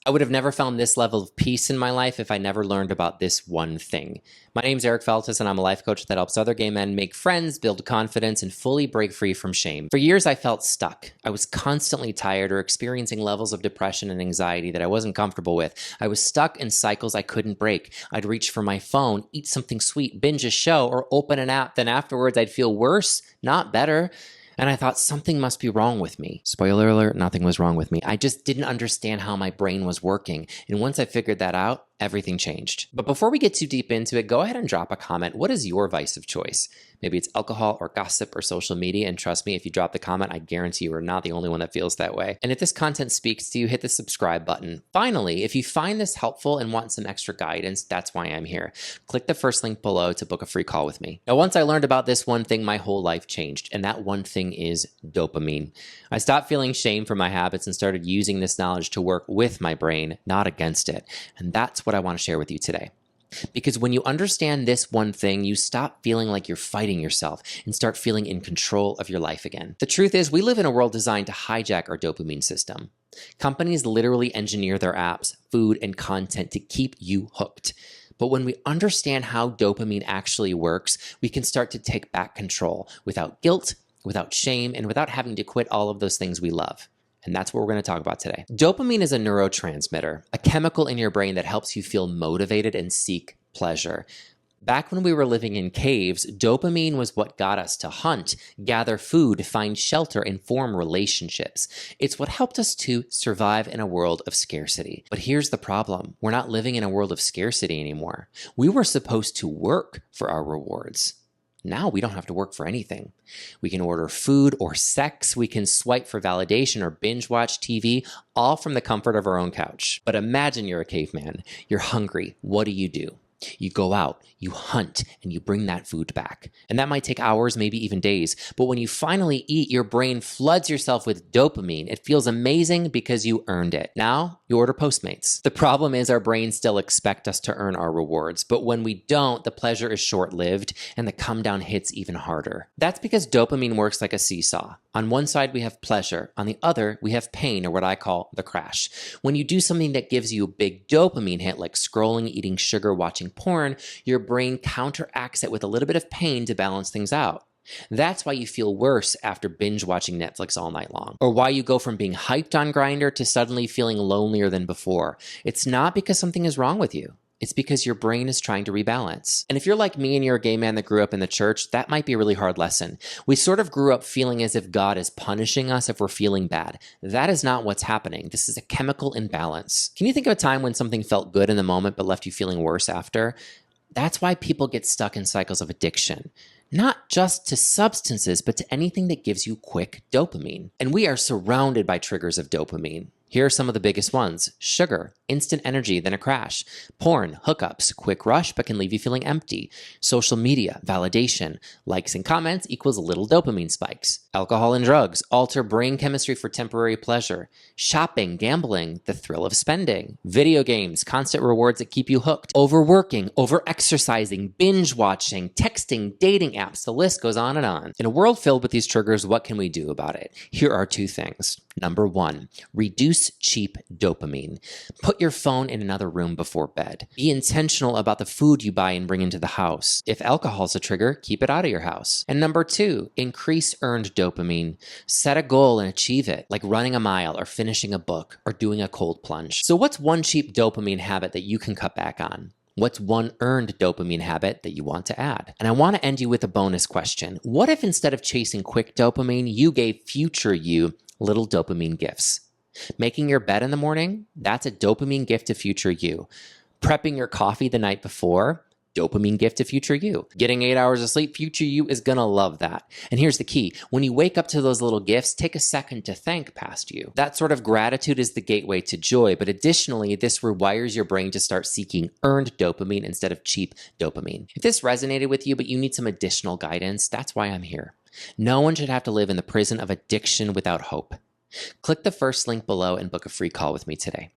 I would have never found this level of peace in my life if I never learned about this one thing. My name's Eric Feltus, and I'm a life coach that helps other gay men make friends, build confidence, and fully break free from shame. For years, I felt stuck. I was constantly tired or experiencing levels of depression and anxiety that I wasn't comfortable with. I was stuck in cycles I couldn't break. I'd reach for my phone, eat something sweet, binge a show, or open an app. Then afterwards, I'd feel worse, not better. And I thought something must be wrong with me. Spoiler alert, nothing was wrong with me. I just didn't understand how my brain was working. And once I figured that out, everything changed. But before we get too deep into it, go ahead and drop a comment. What is your vice of choice? Maybe it's alcohol or gossip or social media. And trust me, if you drop the comment, I guarantee you are not the only one that feels that way. And if this content speaks to you, hit the subscribe button. Finally, if you find this helpful and want some extra guidance, that's why I'm here. Click the first link below to book a free call with me. Now, once I learned about this one thing, my whole life changed. And that one thing is dopamine. I stopped feeling shame for my habits and started using this knowledge to work with my brain, not against it. And that's what I want to share with you today. Because when you understand this one thing, you stop feeling like you're fighting yourself and start feeling in control of your life again. The truth is, we live in a world designed to hijack our dopamine system. Companies literally engineer their apps, food, and content to keep you hooked. But when we understand how dopamine actually works, we can start to take back control without guilt, without shame, and without having to quit all of those things we love. And that's what we're going to talk about today. Dopamine is a neurotransmitter, a chemical in your brain that helps you feel motivated and seek pleasure. Back when we were living in caves, dopamine was what got us to hunt, gather food, find shelter, and form relationships. It's what helped us to survive in a world of scarcity. But here's the problem. We're not living in a world of scarcity anymore. We were supposed to work for our rewards. Now we don't have to work for anything. We can order food or sex. We can swipe for validation or binge watch TV, all from the comfort of our own couch. But imagine you're a caveman. You're hungry. What do? You go out, you hunt, and you bring that food back. And that might take hours, maybe even days. But when you finally eat, your brain floods yourself with dopamine. It feels amazing because you earned it. Now you order Postmates. The problem is our brains still expect us to earn our rewards. But when we don't, the pleasure is short-lived and the come down hits even harder. That's because dopamine works like a seesaw. On one side, we have pleasure. On the other, we have pain, or what I call the crash. When you do something that gives you a big dopamine hit, like scrolling, eating sugar, watching porn, your brain counteracts it with a little bit of pain to balance things out. That's why you feel worse after binge watching Netflix all night long, or why you go from being hyped on Grindr to suddenly feeling lonelier than before. It's not because something is wrong with you. It's because your brain is trying to rebalance. And if you're like me and you're a gay man that grew up in the church, that might be a really hard lesson. We sort of grew up feeling as if God is punishing us if we're feeling bad. That is not what's happening. This is a chemical imbalance. Can you think of a time when something felt good in the moment but left you feeling worse after? That's why people get stuck in cycles of addiction. Not just to substances, but to anything that gives you quick dopamine. And we are surrounded by triggers of dopamine. Here are some of the biggest ones. Sugar, instant energy, then a crash. Porn, hookups, quick rush, but can leave you feeling empty. Social media, validation. Likes and comments equals little dopamine spikes. Alcohol and drugs alter brain chemistry for temporary pleasure. Shopping, gambling, the thrill of spending. Video games, constant rewards that keep you hooked. Overworking, over-exercising, binge watching, texting, dating apps, the list goes on and on. In a world filled with these triggers, what can we do about it? Here are two things. Number one, reduce cheap dopamine. Put your phone in another room before bed. Be intentional about the food you buy and bring into the house. If alcohol is a trigger, keep it out of your house. And number two, increase earned dopamine. Set a goal and achieve it, like running a mile or finishing a book or doing a cold plunge. So what's one cheap dopamine habit that you can cut back on? What's one earned dopamine habit that you want to add? And I want to end you with a bonus question. What if instead of chasing quick dopamine, you gave future you little dopamine gifts? Making your bed in the morning, that's a dopamine gift to future you. Prepping your coffee the night before, dopamine gift to future you. Getting 8 hours of sleep, future you is gonna love that. And here's the key. When you wake up to those little gifts, take a second to thank past you. That sort of gratitude is the gateway to joy, but additionally, this rewires your brain to start seeking earned dopamine instead of cheap dopamine. If this resonated with you, but you need some additional guidance, that's why I'm here. No one should have to live in the prison of addiction without hope. Click the first link below and book a free call with me today.